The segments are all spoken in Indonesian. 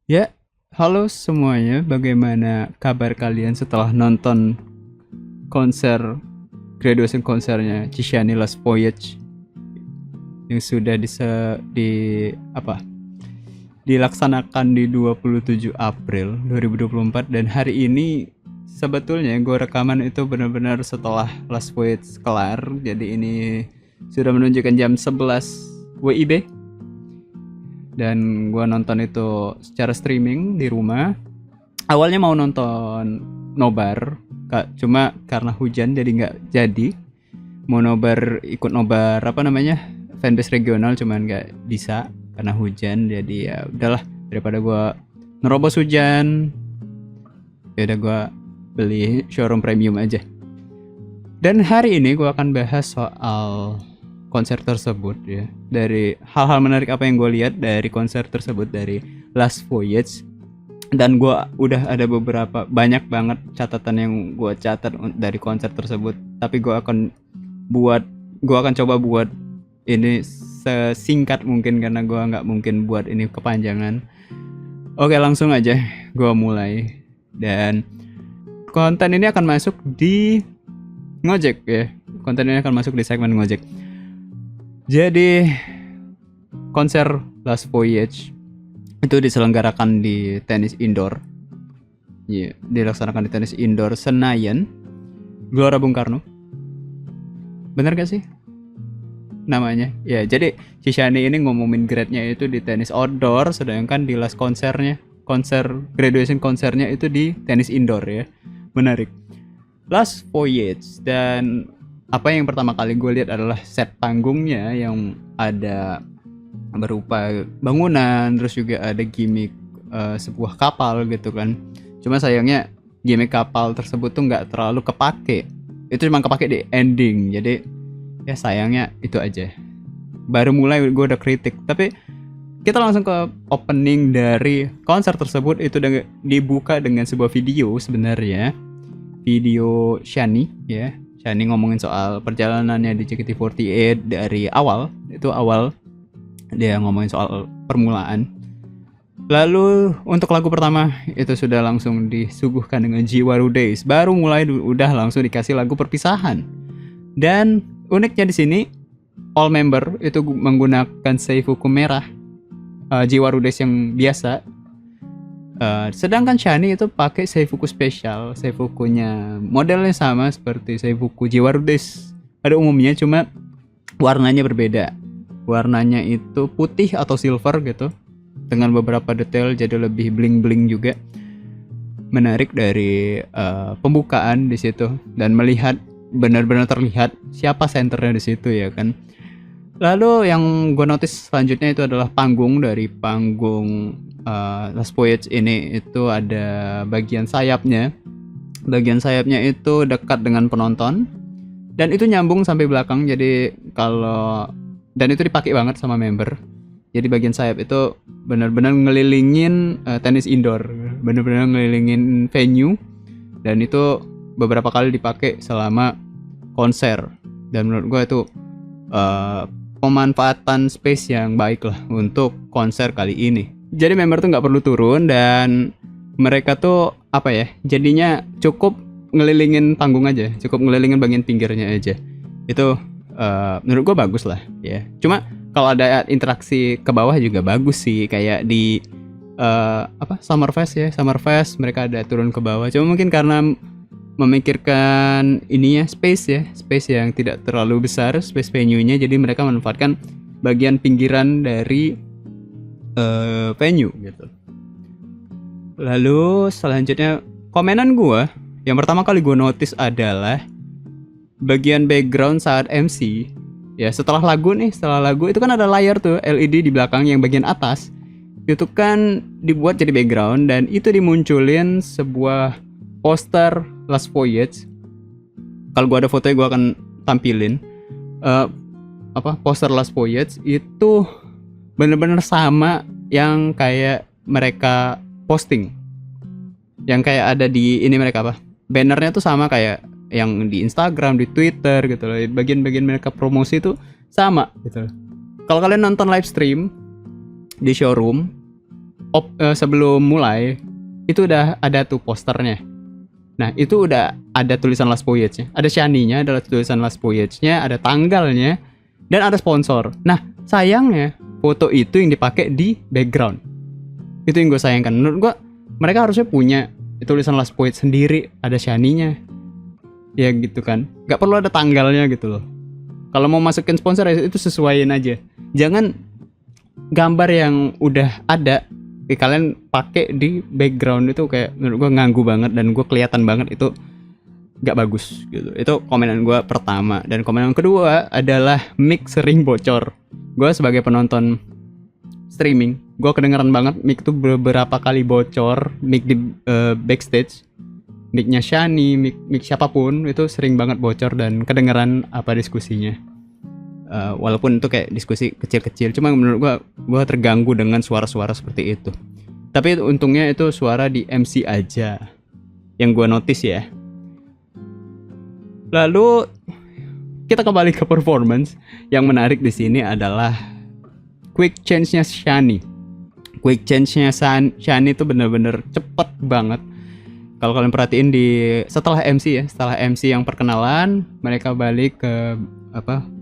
Ya, halo semuanya. Bagaimana kabar kalian setelah nonton konser graduation konsernya Chishani Last Voyage yang sudah di apa? Dilaksanakan di 27 April 2024 dan hari ini sebetulnya gue rekaman itu benar-benar setelah Last Voyage kelar. Jadi ini sudah menunjukkan jam 11 WIB dan gue nonton itu secara streaming di rumah. Awalnya mau nonton nobar, cuma karena hujan jadi nggak jadi. Mau nobar, ikut nobar apa namanya, fanbase regional, cuman nggak bisa karena hujan. Jadi ya udahlah, daripada gue nerobos hujan, ya udah gue beli showroom premium aja. Dan hari ini gue akan bahas soal konser tersebut ya. Dari hal-hal menarik apa yang gue lihat dari konser tersebut, dari Last Voyage. Dan gue udah ada banyak banget catatan yang gue catat dari konser tersebut. Tapi gue akan coba buat ini sesingkat mungkin karena gue nggak mungkin buat ini kepanjangan. Oke, langsung aja gue mulai. Dan konten ini akan masuk di Ngojek ya. Konten ini akan masuk di segmen Ngojek. Jadi konser Last Voyage itu diselenggarakan di tenis indoor. Iya, dilaksanakan di tenis indoor Senayan, Gelora Bung Karno. Bener gak sih namanya? Ya, jadi Shishani ini ngumumin grade-nya itu di tenis outdoor, sedangkan di last konser graduation konsernya itu di tenis indoor ya. Menarik. Last Voyage, dan apa yang pertama kali gue lihat adalah set panggungnya yang ada berupa bangunan, terus juga ada gimmick sebuah kapal gitu kan. Cuma sayangnya gimmick kapal tersebut tuh nggak terlalu kepake. Itu cuma kepake di ending, jadi ya sayangnya itu aja. Baru mulai gue udah kritik, tapi kita langsung ke opening dari konser tersebut. Itu dibuka dengan sebuah video sebenarnya. Video Shani ya. Shani ngomongin soal perjalanannya di JKT48 dari awal. Itu awal dia ngomongin soal permulaan. Lalu untuk lagu pertama itu sudah langsung disuguhkan dengan Jiwaru Days. Baru mulai udah langsung dikasih lagu perpisahan. Dan uniknya di sini all member itu menggunakan seifuku merah, Jiwaru Days yang biasa. Sedangkan Shani itu pakai seifuku spesial. Seifukunya modelnya sama seperti seifuku Jiwaru Days pada umumnya, cuma warnanya berbeda. Warnanya itu putih atau silver gitu, dengan beberapa detail jadi lebih bling-bling juga. Menarik dari pembukaan di situ, dan melihat benar-benar terlihat siapa senternya di situ ya kan. Lalu yang gue notice selanjutnya itu adalah panggung. Dari panggung Last Voyage ini itu ada bagian sayapnya. Bagian sayapnya itu dekat dengan penonton dan itu nyambung sampai belakang. Jadi dan itu dipakai banget sama member. Jadi bagian sayap itu benar-benar ngelilingin tenis indoor, benar-benar ngelilingin venue, dan itu beberapa kali dipakai selama konser. Dan menurut gue itu pemanfaatan space yang baik lah untuk konser kali ini. Jadi member tuh nggak perlu turun, dan mereka tuh apa ya, jadinya cukup ngelilingin panggung aja, cukup ngelilingin bagian pinggirnya aja. Itu menurut gue bagus lah ya. Cuma kalau ada interaksi ke bawah juga bagus sih, kayak di Summerfest ya. Summerfest mereka ada turun ke bawah, cuma mungkin karena memikirkan ininya space yang tidak terlalu besar, space venue-nya, jadi mereka memanfaatkan bagian pinggiran dari venue gitu. Lalu selanjutnya komenan gue yang pertama kali gue notice adalah bagian background saat MC ya. Setelah lagu itu kan ada layar tuh LED di belakang yang bagian atas, itu kan dibuat jadi background, dan itu dimunculin sebuah poster Last Voyage. Kalau gue ada fotonya gue akan tampilin. Poster Last Voyage itu bener-bener sama yang kayak mereka posting, yang kayak ada di ini mereka bannernya tuh sama kayak yang di Instagram, di Twitter gitu loh. Bagian-bagian mereka promosi tuh sama gitu loh. Kalau kalian nonton live stream di showroom sebelum mulai itu udah ada tuh posternya. Nah itu udah ada tulisan Last Voyage-nya, ada Shani-nya, ada tulisan Last Voyage-nya, ada tanggalnya, dan ada sponsor. Nah sayangnya foto itu yang dipakai di background. Itu yang gue sayangkan. Menurut gue mereka harusnya punya tulisan Last Voyage sendiri, ada Shani-nya. Ya gitu kan, nggak perlu ada tanggalnya gitu loh. Kalau mau masukin sponsor itu sesuaiin aja. Jangan gambar yang udah ada kalian pakai di background, itu kayak menurut gue nganggu banget dan gue kelihatan banget itu gak bagus gitu. Itu komenan gue pertama. Dan komenan kedua adalah mic sering bocor. Gue sebagai penonton streaming, gue kedengeran banget mic itu beberapa kali bocor. Mic di backstage, mic-nya Shani, mic siapapun itu sering banget bocor dan kedengeran apa diskusinya. Walaupun itu kayak diskusi kecil-kecil, cuma menurut gue terganggu dengan suara-suara seperti itu. Tapi untungnya itu suara di MC aja yang gue notice ya. Lalu kita kembali ke performance. Yang menarik di sini adalah quick change-nya Shani. Quick change-nya Shani itu bener-bener cepet banget. Kalau kalian perhatiin setelah MC yang perkenalan, mereka balik ke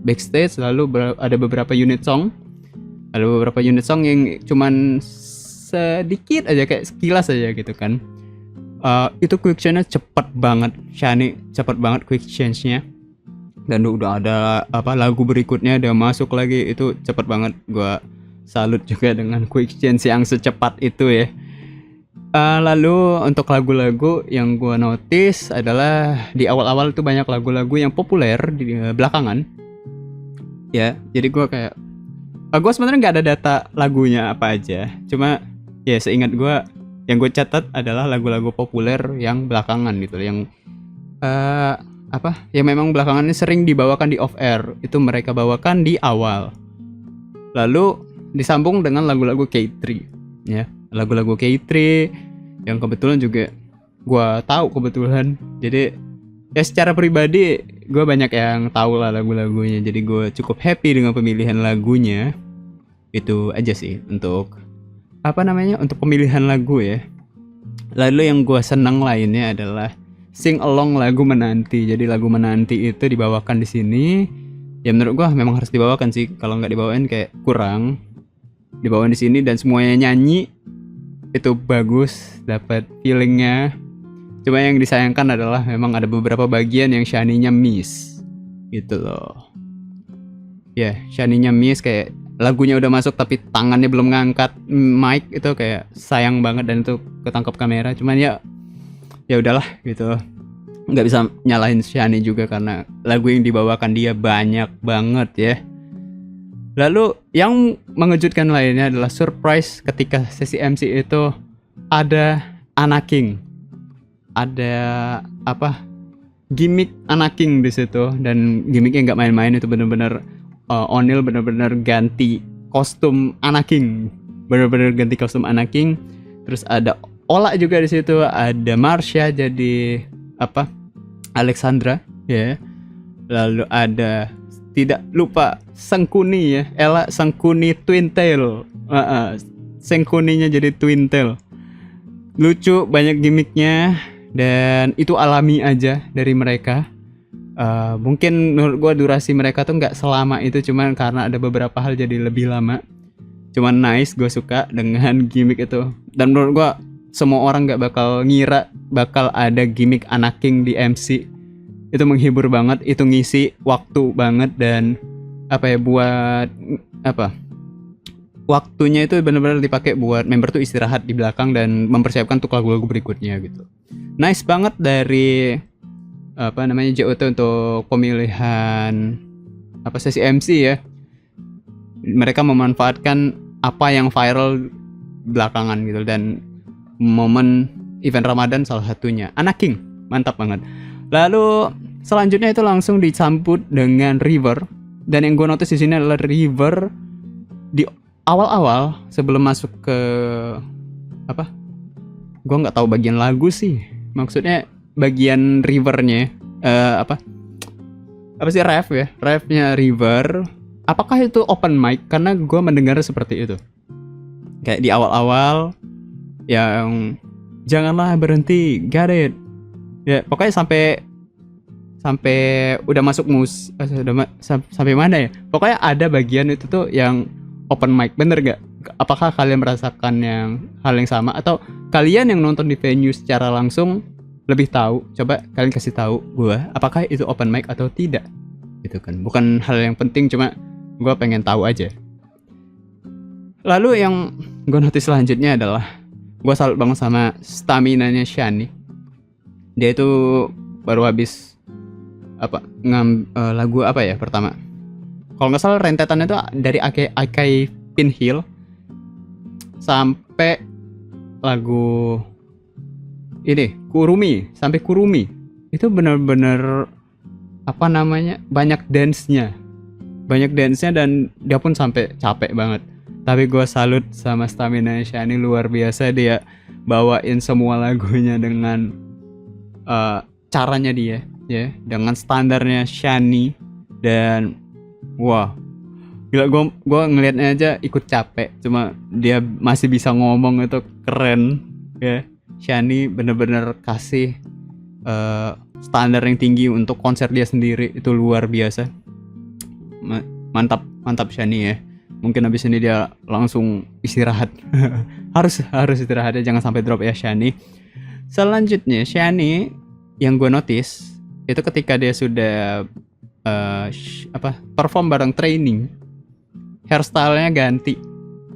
backstage, lalu ada beberapa unit song yang cuman sedikit aja, kayak sekilas aja gitu kan. Itu quick change-nya cepet banget. Shani cepet banget quick change-nya. Dan udah ada lagu berikutnya udah masuk lagi, itu cepet banget. Gua salut juga dengan quick change yang secepat itu ya. Lalu untuk lagu-lagu yang gue notice adalah di awal-awal itu banyak lagu-lagu yang populer di belakangan. Ya, jadi gue kayak gue sebenarnya nggak ada data lagunya apa aja. Cuma ya seingat gue yang gue catat adalah lagu-lagu populer yang belakangan gitu, yang yang memang belakangan ini sering dibawakan di off air. Itu mereka bawakan di awal. Lalu disambung dengan lagu-lagu K3 ya. Lagu-lagu K3 yang kebetulan juga gue tahu kebetulan. Jadi ya secara pribadi gue banyak yang tahu lah lagu-lagunya. Jadi gue cukup happy dengan pemilihan lagunya. Itu aja sih untuk untuk pemilihan lagu ya. Lalu yang gue senang lainnya adalah sing along lagu Menanti. Jadi lagu Menanti itu dibawakan di sini. Ya menurut gue memang harus dibawakan sih. Kalau nggak dibawain kayak kurang. Dibawain di sini dan semuanya nyanyi. Itu bagus, dapat feelingnya. Cuma yang disayangkan adalah memang ada beberapa bagian yang Shani-nya miss gitu loh. Ya, Shani-nya miss, kayak lagunya udah masuk tapi tangannya belum ngangkat mic, itu kayak sayang banget dan itu ketangkap kamera. Cuman ya udahlah gitu. Nggak bisa nyalahin Shani juga karena lagu yang dibawakan dia banyak banget ya. Lalu yang mengejutkan lainnya adalah surprise ketika sesi MC itu ada Anaking. Ada gimmick Anaking di situ, dan gimmicknya nggak main-main. Itu benar-benar O'Neil benar-benar ganti kostum Anaking. Benar-benar ganti kostum Anaking. Terus ada Ola juga di situ, ada Marsha jadi Alexandra ya. Lalu ada, tidak lupa, Sangkuni ya, Ella Sangkuni Twin Tail. Sangkuninya jadi Twin Tail. Lucu, banyak gimmicknya, dan itu alami aja dari mereka. Mungkin menurut gue durasi mereka tuh nggak selama itu, cuman karena ada beberapa hal jadi lebih lama. Cuman nice, gue suka dengan gimmick itu. Dan menurut gue semua orang nggak bakal ngira bakal ada gimmick Anaking di MC. Itu menghibur banget, itu ngisi waktu banget, dan buat waktunya itu benar-benar dipakai buat member tuh istirahat di belakang dan mempersiapkan untuk lagu-lagu berikutnya gitu. Nice banget dari JOT untuk pemilihan sesi MC ya. Mereka memanfaatkan apa yang viral belakangan gitu, dan momen event Ramadan salah satunya. Anaking, mantap banget. Lalu selanjutnya itu langsung disambut dengan River, dan yang gue notice di sini adalah River di awal-awal sebelum masuk ke gue nggak tahu bagian lagu sih, maksudnya bagian Rivernya refnya River. Apakah itu open mic? Karena gue mendengar seperti itu. Kayak di awal-awal yang janganlah berhenti, got it. Ya pokoknya sampai sampai udah masuk sampai mana ya, pokoknya ada bagian itu tuh yang open mic, bener gak? Apakah kalian merasakan hal yang sama, atau kalian yang nonton di venue secara langsung lebih tahu? Coba kalian kasih tahu gua apakah itu open mic atau tidak, gitu kan. Bukan hal yang penting, cuma gua pengen tahu aja. Lalu yang gue notice selanjutnya adalah gue salut banget sama stamina-nya Shani. Dia itu baru habis lagu apa ya pertama, kalau nggak salah rentetannya itu dari Akai Pinhill sampai lagu ini Kurumi, sampai Kurumi itu bener-bener banyak dance-nya dan dia pun sampai capek banget. Tapi gue salut sama stamina Shani, luar biasa. Dia bawain semua lagunya dengan caranya dia, ya, dengan standarnya Shani. Dan wah, gila, gue ngelihatnya aja ikut capek. Cuma dia masih bisa ngomong, itu keren, ya. Shani bener-bener kasih standar yang tinggi untuk konser dia sendiri, itu luar biasa. Mantap Shani ya. Mungkin habis ini dia langsung istirahat. harus istirahat ya, jangan sampai drop ya Shani. Selanjutnya Shani yang gue notice itu ketika dia sudah perform bareng training, hairstyle-nya ganti.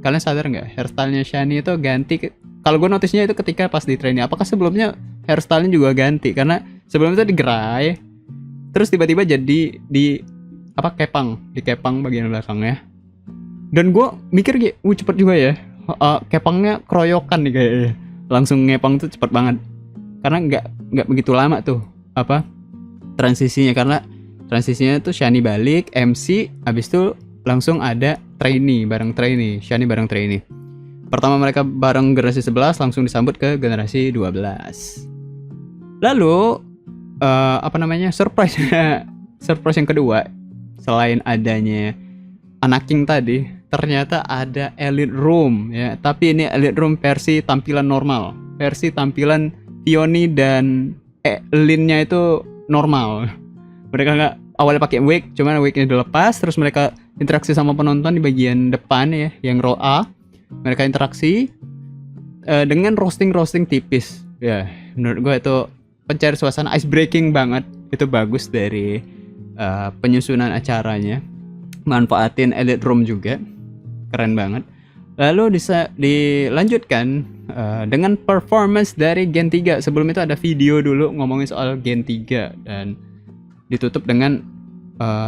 Kalian sadar nggak? Hairstyle-nya Shani itu ganti. Kalau gue notice-nya itu ketika pas di training. Apakah sebelumnya hairstyle-nya juga ganti? Karena sebelumnya itu digerai, terus tiba-tiba jadi di kepang bagian belakangnya. Dan gue mikir cepet juga ya, kepangnya keroyokan nih kayaknya, langsung ngepang tuh cepet banget. Karena nggak begitu lama tuh transisinya, karena transisinya tuh Shani balik MC, abis itu langsung ada bareng trainee, Shani bareng trainee. Pertama mereka bareng generasi 11, langsung disambut ke generasi 12. Lalu surprise yang kedua, selain adanya Anaking tadi, ternyata ada Elite Room ya. Tapi ini Elite Room versi tampilan normal, versi tampilan Peony dan Lin-nya itu normal. Mereka nggak awalnya pakai wig, cuman wignya dilepas, terus mereka interaksi sama penonton di bagian depan ya, yang row A. Mereka interaksi dengan roasting tipis ya. Menurut gue itu pencari suasana, ice breaking banget. Itu bagus dari penyusunan acaranya. Manfaatin Elite Room juga, keren banget. Lalu dilanjutkan dengan performance dari Gen 3. Sebelum itu ada video dulu ngomongin soal Gen 3, dan ditutup dengan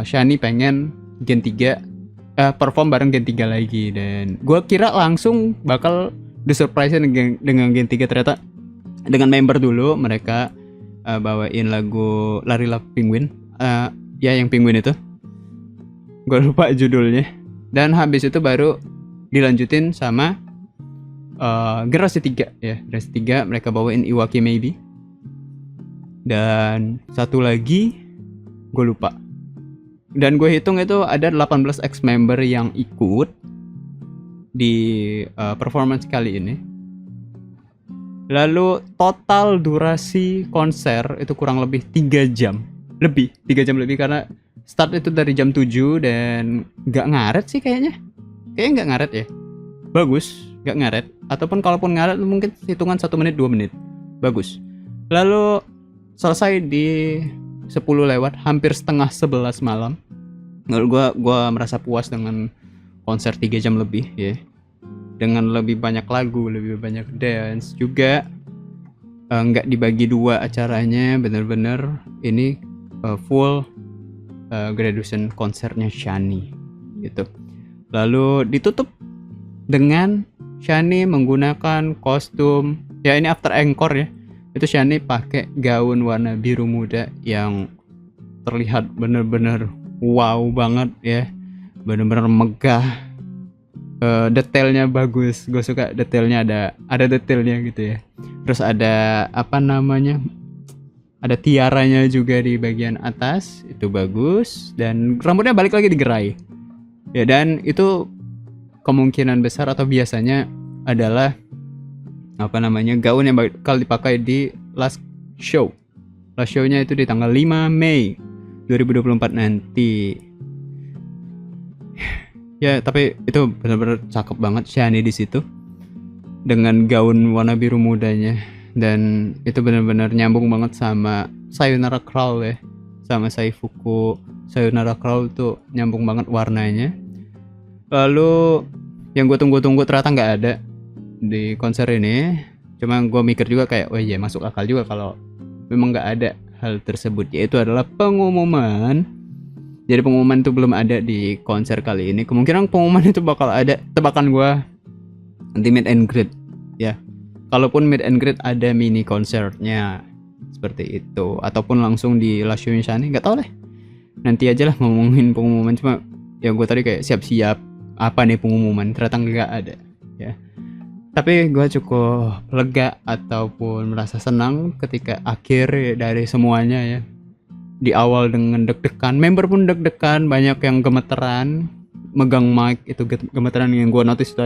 Shani pengen Gen 3 perform bareng Gen 3 lagi. Dan gue kira langsung bakal disurprise dengan Gen 3, ternyata dengan member dulu mereka bawain lagu Larilah Penguin, ya yang penguin itu, gue lupa judulnya. Dan habis itu baru dilanjutin sama generasi 3 ya. Generasi 3 mereka bawain Iwaki Maybe. Dan satu lagi gue lupa. Dan gue hitung itu ada 18 ex member yang ikut di performance kali ini. Lalu total durasi konser itu kurang lebih 3 jam lebih, karena start itu dari jam 7 dan gak ngaret sih kayaknya gak ngaret ya. Bagus, gak ngaret. Ataupun kalaupun ngaret mungkin hitungan 1 menit 2 menit. Bagus. Lalu selesai di 10 lewat, hampir setengah 11 malam. Lalu gue merasa puas dengan konser 3 jam lebih ya. Dengan lebih banyak lagu, lebih banyak dance juga. Nggak dibagi 2 acaranya, bener-bener ini full graduation konsernya Shani gitu. Lalu ditutup dengan Shani menggunakan kostum, ya ini after encore ya. Itu Shani pakai gaun warna biru muda yang terlihat bener-bener wow banget ya. Bener-bener megah. Detailnya bagus. Gue suka detailnya, ada detailnya gitu ya. Terus ada ada tiaranya juga di bagian atas, itu bagus. Dan rambutnya balik lagi digerai ya. Dan itu kemungkinan besar atau biasanya adalah apa namanya, gaun yang bakal dipakai di last show. Last show-nya itu di tanggal 5 Mei 2024 nanti. Ya, tapi itu benar-benar cakep banget Shani di situ dengan gaun warna biru mudanya, dan itu benar-benar nyambung banget sama Sayonara Crawl ya, sama Saifuku Sayonara Crawl tuh nyambung banget warnanya. Lalu yang gue tunggu-tunggu ternyata nggak ada di konser ini. Cuma gue mikir juga kayak, oh iya masuk akal juga kalau memang nggak ada hal tersebut, yaitu adalah pengumuman. Jadi pengumuman itu belum ada di konser kali ini. Kemungkinan pengumuman itu bakal ada, tebakan gue, nanti meet and greet ya. Kalaupun meet and greet ada mini konsernya seperti itu, ataupun langsung di last show Shani, nggak tahu deh. Nanti aja lah ngomongin pengumuman. Cuma ya gue tadi kayak siap-siap apa nih pengumuman, ternyata nggak ada ya. Tapi gue cukup lega ataupun merasa senang ketika akhir dari semuanya ya. Di awal dengan deg-degan, member pun deg-degan, banyak yang gemeteran megang mic, itu gemeteran. Yang gue notice itu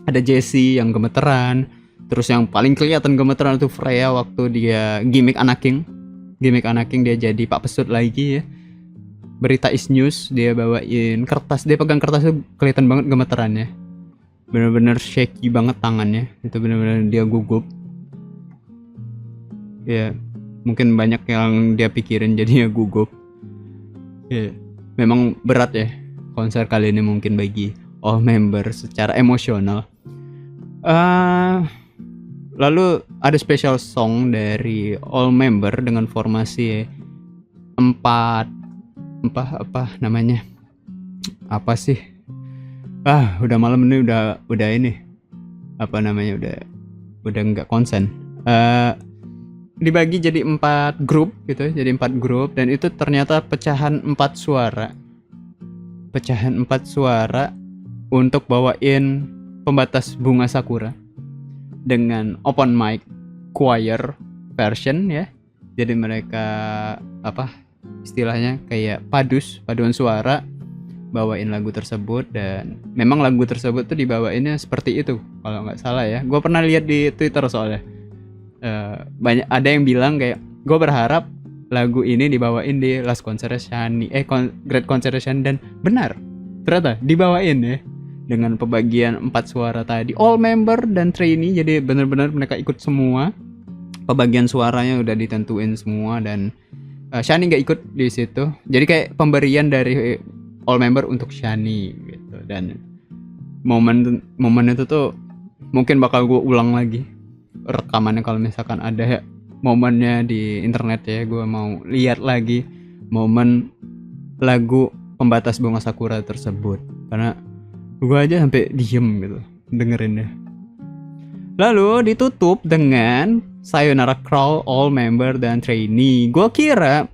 ada Jessie yang gemeteran. Terus yang paling kelihatan gemeteran itu Freya waktu dia gimmick Anaking dia jadi Pak Pesut lagi ya. Berita is news, dia bawain kertas, dia pegang kertas itu kelihatan banget gemeterannya. Bener-bener shaky banget tangannya, itu bener-bener dia gugup ya. Mungkin banyak yang dia pikirin jadinya gugup ya. Memang berat ya konser kali ini mungkin bagi all member secara emosional. Lalu ada special song dari all member dengan formasi apa namanya, apa sih, udah malam ini, udah ini apa namanya, udah nggak konsen. Dibagi jadi 4 grup gitu, jadi 4 grup, dan itu ternyata pecahan 4 suara untuk bawain Pembatas Bunga Sakura dengan open mic choir version ya. Jadi mereka apa istilahnya kayak paduan suara bawain lagu tersebut, dan memang lagu tersebut tuh dibawainnya seperti itu kalau nggak salah ya. Gue pernah lihat di Twitter soalnya. Banyak ada yang bilang kayak, gue berharap lagu ini dibawain di Last Concert Shani, Great Concert Shani, dan benar ternyata dibawain ya dengan pembagian 4 suara tadi, all member dan trainee. Jadi benar-benar mereka ikut semua, pembagian suaranya udah ditentuin semua, dan Shani nggak ikut di situ. Jadi kayak pemberian dari all member untuk Shani gitu. Dan momen itu tuh mungkin bakal gue ulang lagi rekamannya kalau misalkan ada momennya di internet ya. Gue mau lihat lagi momen lagu Pembatas Bunga Sakura tersebut, karena gue aja sampai diem gitu dengerinnya. Lalu ditutup dengan Sayonara Crawl all member dan trainee. Gue kira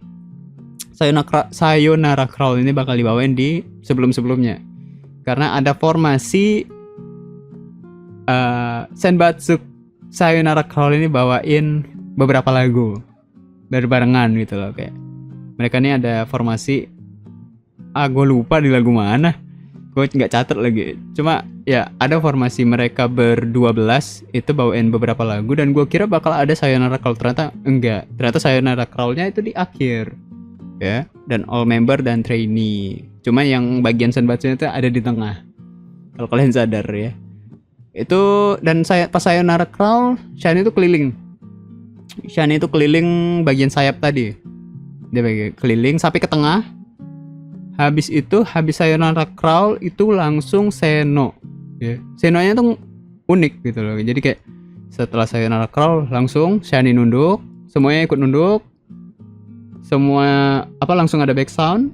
Sayonara Crawl ini bakal dibawain di sebelum-sebelumnya, karena ada formasi Senbatsu Sayonara Crawl ini bawain beberapa lagu berbarengan gitu loh. Kayak mereka ini ada formasi, gue lupa di lagu mana, gue nggak catat lagi. Cuma ya ada formasi mereka ber-12 itu bawain beberapa lagu, dan gue kira bakal ada Sayonara Crawl. Ternyata enggak, ternyata Sayonara Crawl-nya itu di akhir ya, dan all member dan trainee. Cuma yang bagian senbatsu itu ada di tengah, kalau kalian sadar ya. Itu, dan pas Sayonara Crawl, Shani itu keliling bagian sayap tadi, dia keliling sampai ke tengah. Habis Sayonara Crawl itu langsung seno ya. Senonya tuh unik gitu loh. Jadi kayak setelah Sayonara Crawl langsung Shani nunduk, semuanya ikut nunduk, semua langsung ada back sound.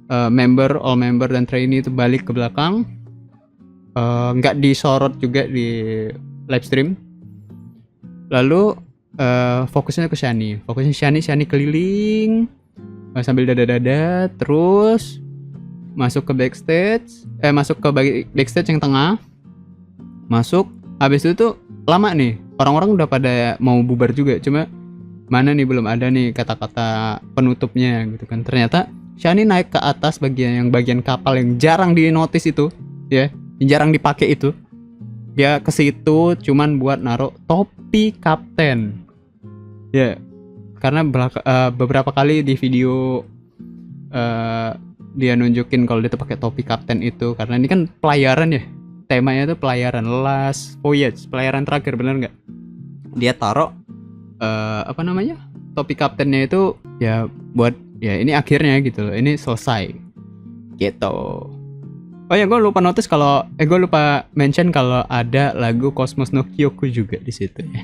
All member dan trainee itu balik ke belakang, nggak disorot juga di live stream. Lalu fokusnya ke Shani keliling sambil dada-dada, terus masuk ke backstage yang tengah, habis itu tuh lama nih, orang-orang udah pada mau bubar juga, cuma mana nih belum ada nih kata-kata penutupnya gitu kan. Ternyata Shani naik ke atas bagian kapal yang jarang di notice itu ya, yang jarang dipakai itu, dia ke situ cuman buat naruh topi kapten. Ya, karena beberapa kali di video dia nunjukin kalau dia tuh pakai topi kapten itu, karena ini kan pelayaran ya, temanya tuh pelayaran, last voyage, pelayaran terakhir, bener nggak? Dia taruh apa namanya, topi kaptennya itu ya buat ya ini akhirnya gitu loh, ini selesai gitu. Oh ya, gue lupa notice kalau gue lupa mention kalau ada lagu Cosmos no Kyoku juga di situ ya.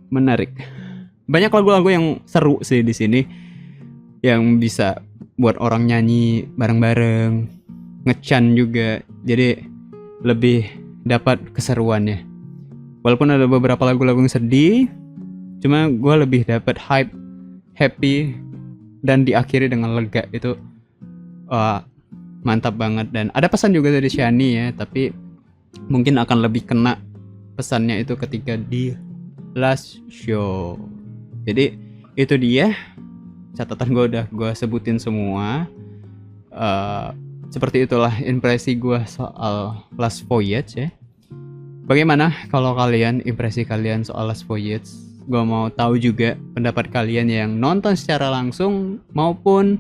Menarik. Banyak lagu-lagu yang seru sih di sini yang bisa buat orang nyanyi bareng-bareng, ngechan juga. Jadi lebih dapat keseruannya. Walaupun ada beberapa lagu-lagu yang sedih, cuma gue lebih dapat hype, happy, dan diakhiri dengan lega. Itu mantap banget. Dan ada pesan juga dari Shani ya, tapi mungkin akan lebih kena pesannya itu ketika di last show. Jadi itu dia catatan gue, udah gue sebutin semua. Seperti itulah impresi gue soal Last Voyage ya. Bagaimana kalau kalian, impresi kalian soal Last Voyage? Gue mau tahu juga pendapat kalian yang nonton secara langsung maupun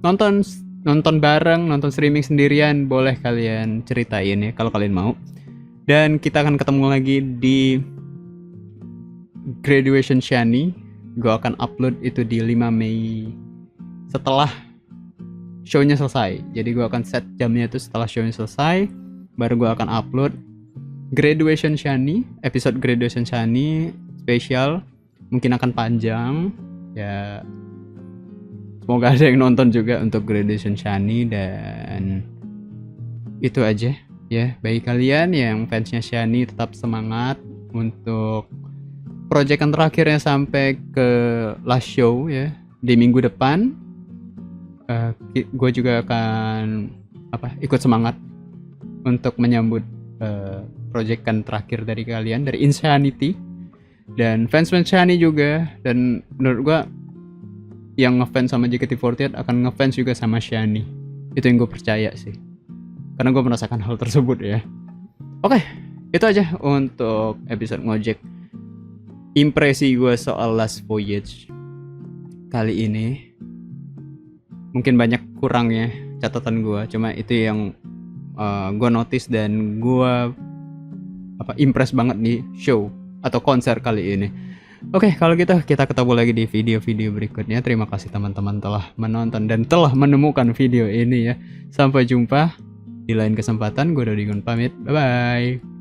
nonton bareng, nonton streaming sendirian. Boleh kalian ceritain ya kalau kalian mau. Dan kita akan ketemu lagi di Graduation Shani. Gue akan upload itu di 5 Mei setelah show-nya selesai. Jadi gue akan set jamnya itu setelah show-nya selesai, baru gue akan upload Graduation Shani, episode Graduation Shani spesial. Mungkin akan panjang ya, semoga ada yang nonton juga untuk Graduation Shani. Dan itu aja ya, bagi kalian yang fansnya Shani, tetap semangat untuk proyekan terakhirnya sampai ke last show ya di minggu depan. Gue juga akan ikut semangat untuk menyambut proyekan terakhir dari kalian, dari Insanity dan fans Shani juga. Dan menurut gue yang ngefans sama JKT48 akan ngefans juga sama Shani. Itu yang gue percaya sih, karena gue merasakan hal tersebut ya. Oke, itu aja untuk episode ngojek impresi gue soal Last Voyage kali ini. Mungkin banyak kurangnya catatan gue, cuma itu yang gue notice dan gue impress banget di show atau konser kali ini. Oke, kalau gitu kita ketemu lagi di video-video berikutnya. Terima kasih teman-teman telah menonton dan telah menemukan video ini ya. Sampai jumpa di lain kesempatan. Gue Dodigun pamit, bye bye.